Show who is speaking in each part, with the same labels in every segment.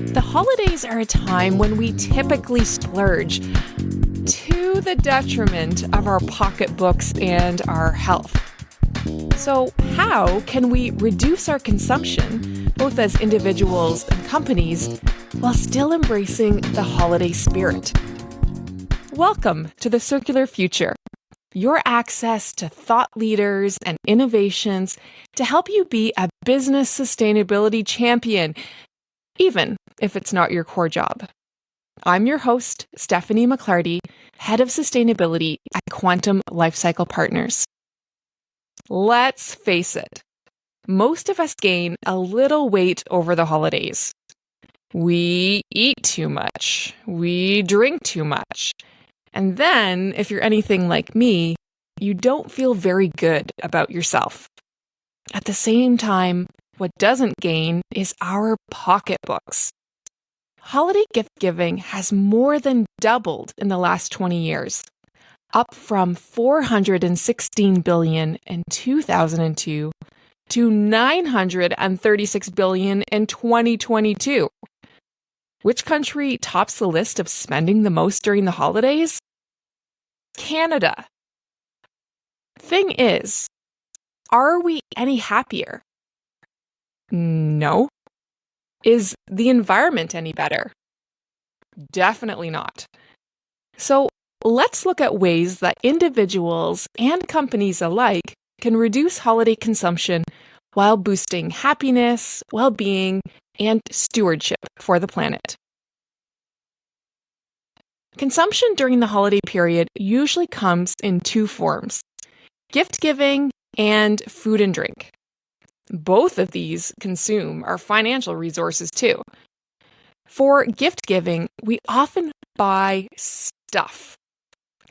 Speaker 1: The holidays are a time when we typically splurge to the detriment of our pocketbooks and our health. So, how can we reduce our consumption, both as individuals and companies, while still embracing the holiday spirit? Welcome to the Circular Future, your access to thought leaders and innovations to help you be a business sustainability champion, even if it's not your core job. I'm your host, Stephanie McClarty, Head of Sustainability at Quantum Lifecycle Partners. Let's face it, most of us gain a little weight over the holidays. We eat too much, we drink too much, and then, if you're anything like me, you don't feel very good about yourself. At the same time, what doesn't gain is our pocketbooks. Holiday gift giving has more than doubled in the last 20 years, up from $416 billion in 2002 to $936 billion in 2022. Which country tops the list of spending the most during the holidays? Canada. Thing is, are we any happier? No. Is the environment any better? Definitely not. So let's look at ways that individuals and companies alike can reduce holiday consumption while boosting happiness, well-being, and stewardship for the planet. Consumption during the holiday period usually comes in two forms: gift giving and food and drink. Both of these consume our financial resources too. For gift giving, we often buy stuff.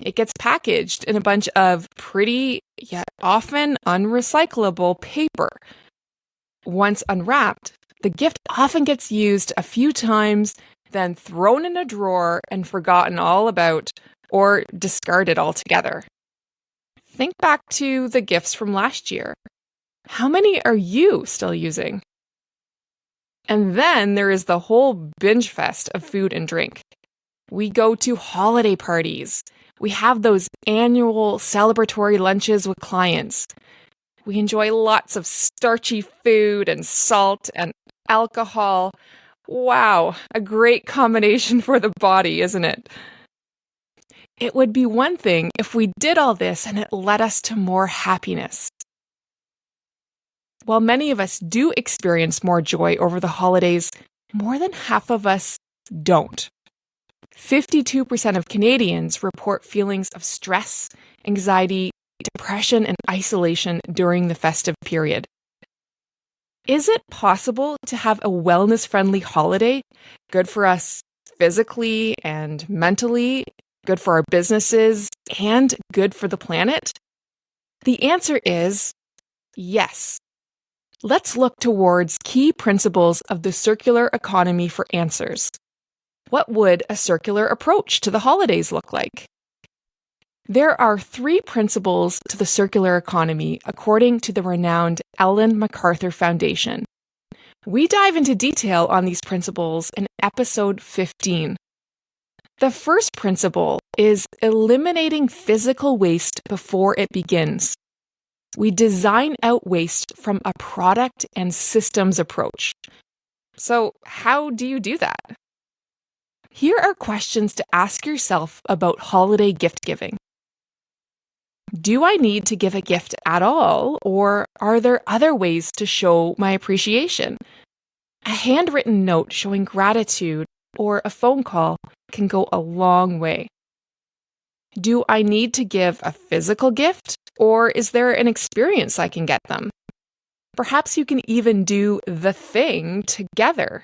Speaker 1: It gets packaged in a bunch of pretty, yet often unrecyclable paper. Once unwrapped, the gift often gets used a few times, then thrown in a drawer and forgotten all about, or discarded altogether. Think back to the gifts from last year. How many are you still using? And then there is the whole binge fest of food and drink. We go to holiday parties. We have those annual celebratory lunches with clients. We enjoy lots of starchy food and salt and alcohol. Wow, a great combination for the body, isn't it? It would be one thing if we did all this and it led us to more happiness. While many of us do experience more joy over the holidays, more than half of us don't. 52% of Canadians report feelings of stress, anxiety, depression, and isolation during the festive period. Is it possible to have a wellness-friendly holiday, good for us physically and mentally, good for our businesses, and good for the planet? The answer is yes. Let's look towards key principles of the circular economy for answers. What would a circular approach to the holidays look like? There are 3 principles to the circular economy according to the renowned Ellen MacArthur Foundation. We dive into detail on these principles in episode 15. The first principle is eliminating physical waste before it begins. We design out waste from a product and systems approach. So, how do you do that? Here are questions to ask yourself about holiday gift giving. Do I need to give a gift at all, or are there other ways to show my appreciation? A handwritten note showing gratitude or a phone call can go a long way. Do I need to give a physical gift, or is there an experience I can get them? Perhaps you can even do the thing together.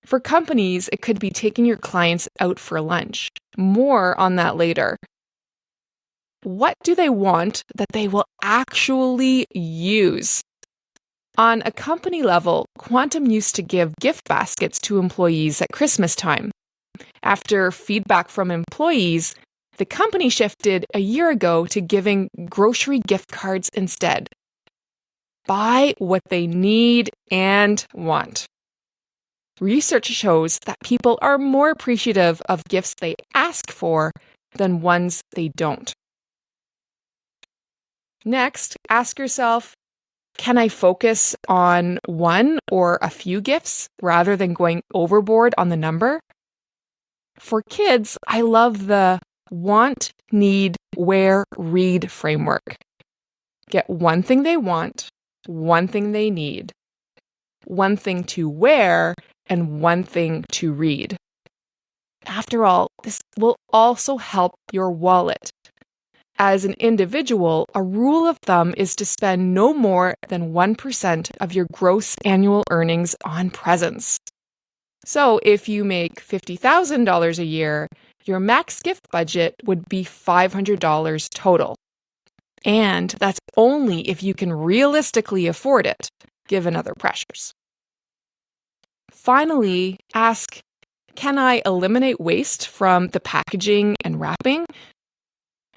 Speaker 1: For companies, it could be taking your clients out for lunch. More on that later. What do they want that they will actually use? On a company level, Quantum used to give gift baskets to employees at Christmas time. After feedback from employees, the company shifted a year ago to giving grocery gift cards instead. Buy what they need and want. Research shows that people are more appreciative of gifts they ask for than ones they don't. Next, ask yourself, can I focus on one or a few gifts rather than going overboard on the number? For kids, I love the want, need, wear, read framework. Get one thing they want, one thing they need, one thing to wear, and one thing to read. After all, this will also help your wallet. As an individual, a rule of thumb is to spend no more than 1% of your gross annual earnings on presents. So if you make $50,000 a year, your max gift budget would be $500 total. And that's only if you can realistically afford it, given other pressures. Finally, ask, can I eliminate waste from the packaging and wrapping?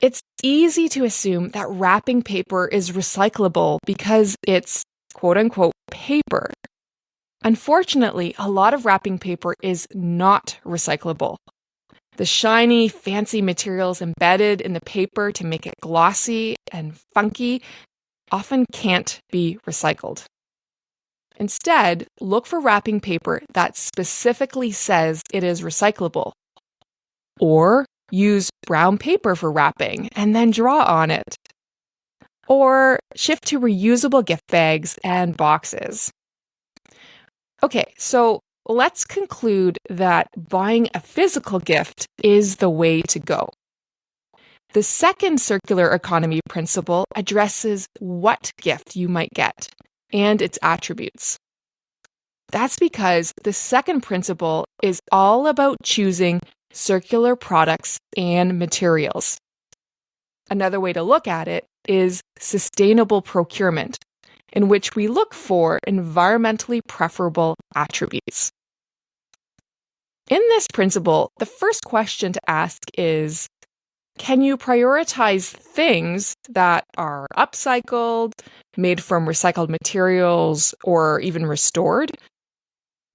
Speaker 1: It's easy to assume that wrapping paper is recyclable because it's quote-unquote paper. Unfortunately, a lot of wrapping paper is not recyclable. The shiny, fancy materials embedded in the paper to make it glossy and funky often can't be recycled. Instead, look for wrapping paper that specifically says it is recyclable. Or use brown paper for wrapping and then draw on it. Or shift to reusable gift bags and boxes. Okay, so let's conclude that buying a physical gift is the way to go. The second circular economy principle addresses what gift you might get and its attributes. That's because the second principle is all about choosing circular products and materials. Another way to look at it is sustainable procurement, in which we look for environmentally preferable attributes. In this principle, the first question to ask is, can you prioritize things that are upcycled, made from recycled materials, or even restored?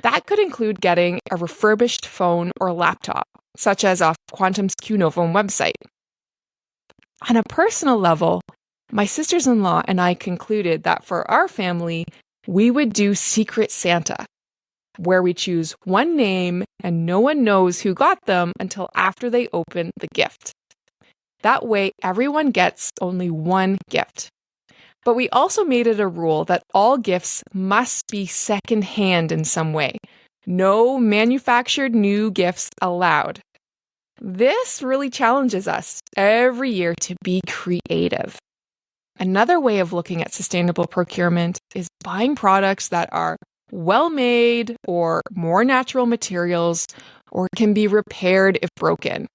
Speaker 1: That could include getting a refurbished phone or laptop, such as off Quantum's QNophone website. On a personal level, my sisters-in-law and I concluded that for our family, we would do Secret Santa, where we choose one name and no one knows who got them until after they open the gift. That way, everyone gets only one gift. But we also made it a rule that all gifts must be second-hand in some way. No manufactured new gifts allowed. This really challenges us every year to be creative. Another way of looking at sustainable procurement is buying products that are well-made or more natural materials or can be repaired if broken.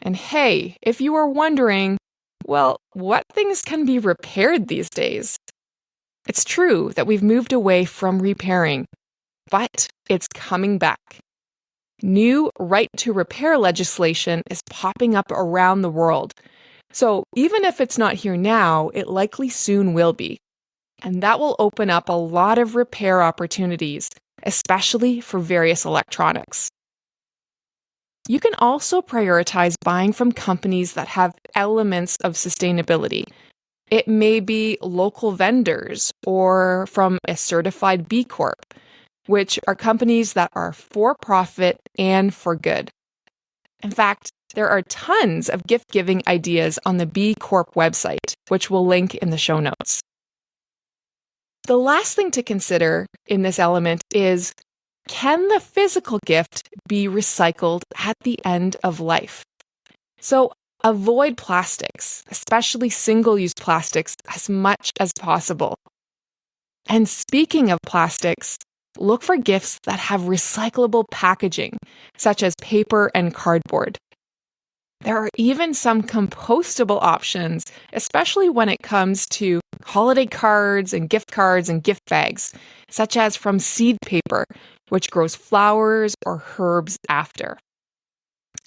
Speaker 1: And hey, if you are wondering, well, what things can be repaired these days? It's true that we've moved away from repairing, but it's coming back. New right to repair legislation is popping up around the world. So even if it's not here now, it likely soon will be. And that will open up a lot of repair opportunities, especially for various electronics. You can also prioritize buying from companies that have elements of sustainability. It may be local vendors or from a certified B Corp, which are companies that are for profit and for good. In fact, there are tons of gift-giving ideas on the B Corp website, which we'll link in the show notes. The last thing to consider in this element is, can the physical gift be recycled at the end of life? So avoid plastics, especially single-use plastics, as much as possible. And speaking of plastics, look for gifts that have recyclable packaging, such as paper and cardboard. There are even some compostable options, especially when it comes to holiday cards and gift bags, such as from seed paper, which grows flowers or herbs after.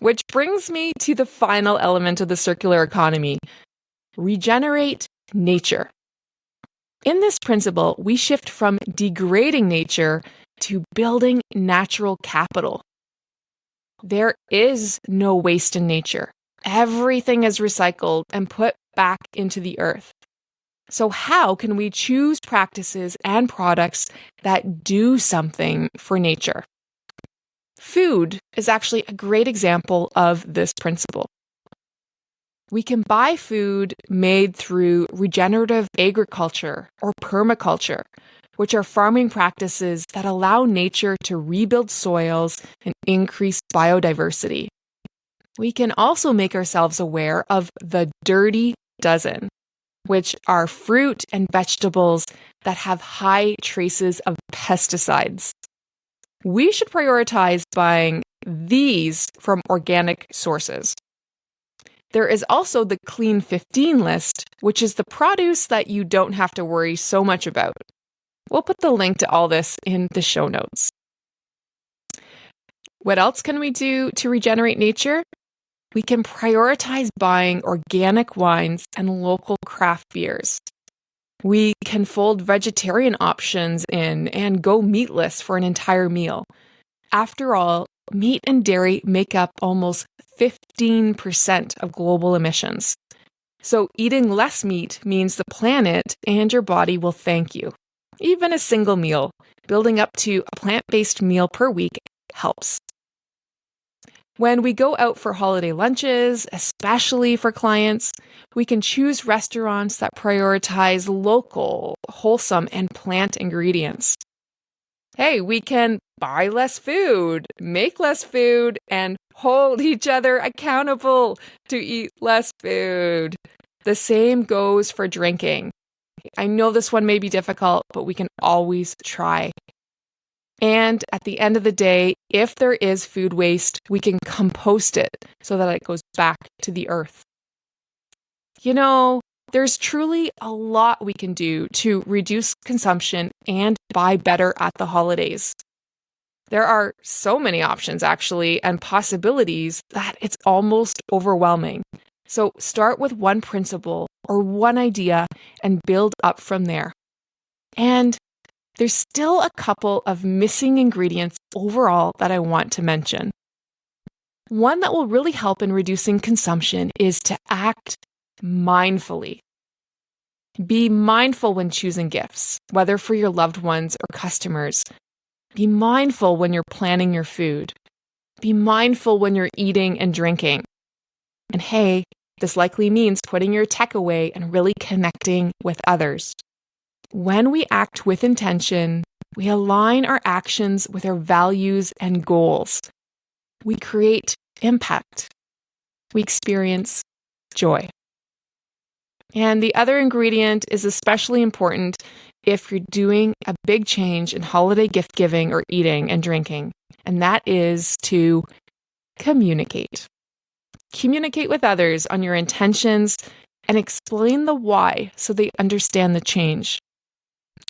Speaker 1: Which brings me to the final element of the circular economy: regenerate nature. In this principle, we shift from degrading nature to building natural capital. There is no waste in nature. Everything is recycled and put back into the earth. So how can we choose practices and products that do something for nature? Food is actually a great example of this principle. We can buy food made through regenerative agriculture or permaculture, which are farming practices that allow nature to rebuild soils and increase biodiversity. We can also make ourselves aware of the dirty dozen, which are fruit and vegetables that have high traces of pesticides. We should prioritize buying these from organic sources. There is also the Clean 15 list, which is the produce that you don't have to worry so much about. We'll put the link to all this in the show notes. What else can we do to regenerate nature? We can prioritize buying organic wines and local craft beers. We can fold vegetarian options in and go meatless for an entire meal. After all, meat and dairy make up almost 15% of global emissions. So eating less meat means the planet and your body will thank you. Even a single meal, building up to a plant-based meal per week, helps. When we go out for holiday lunches, especially for clients, we can choose restaurants that prioritize local, wholesome, and plant ingredients. Hey, we can buy less food, make less food, and hold each other accountable to eat less food. The same goes for drinking. I know this one may be difficult, but we can always try. And at the end of the day, if there is food waste, we can compost it so that it goes back to the earth. You know, there's truly a lot we can do to reduce consumption and buy better at the holidays. There are so many options, actually, and possibilities that it's almost overwhelming. So start with one principle or one idea and build up from there. And there's still a couple of missing ingredients overall that I want to mention. One that will really help in reducing consumption is to act mindfully. Be mindful when choosing gifts, whether for your loved ones or customers. Be mindful when you're planning your food. Be mindful when you're eating and drinking. And hey, this likely means putting your tech away and really connecting with others. When we act with intention, we align our actions with our values and goals. We create impact. We experience joy. And the other ingredient is especially important if you're doing a big change in holiday gift giving or eating and drinking, and that is to communicate. Communicate with others on your intentions and explain the why so they understand the change.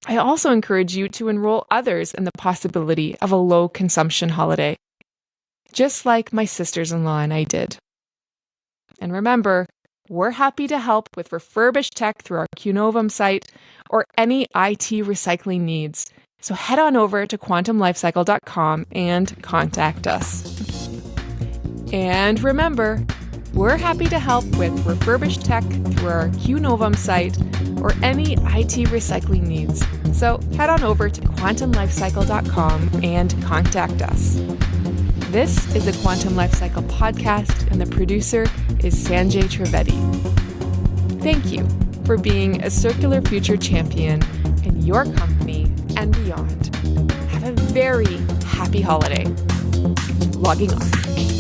Speaker 1: I also encourage you to enroll others in the possibility of a low consumption holiday, just like my sisters-in-law and I did. And remember, we're happy to help with refurbished tech through our QNovum site or any IT recycling needs. So head on over to quantumlifecycle.com and contact us. And remember, we're happy to help with refurbished tech through our QNovum site or any IT recycling needs. So head on over to quantumlifecycle.com and contact us. This is a Quantum Life Cycle podcast, and the producer is Sanjay Trivedi. Thank you for being a circular future champion in your company and beyond. Have a very happy holiday. Logging off.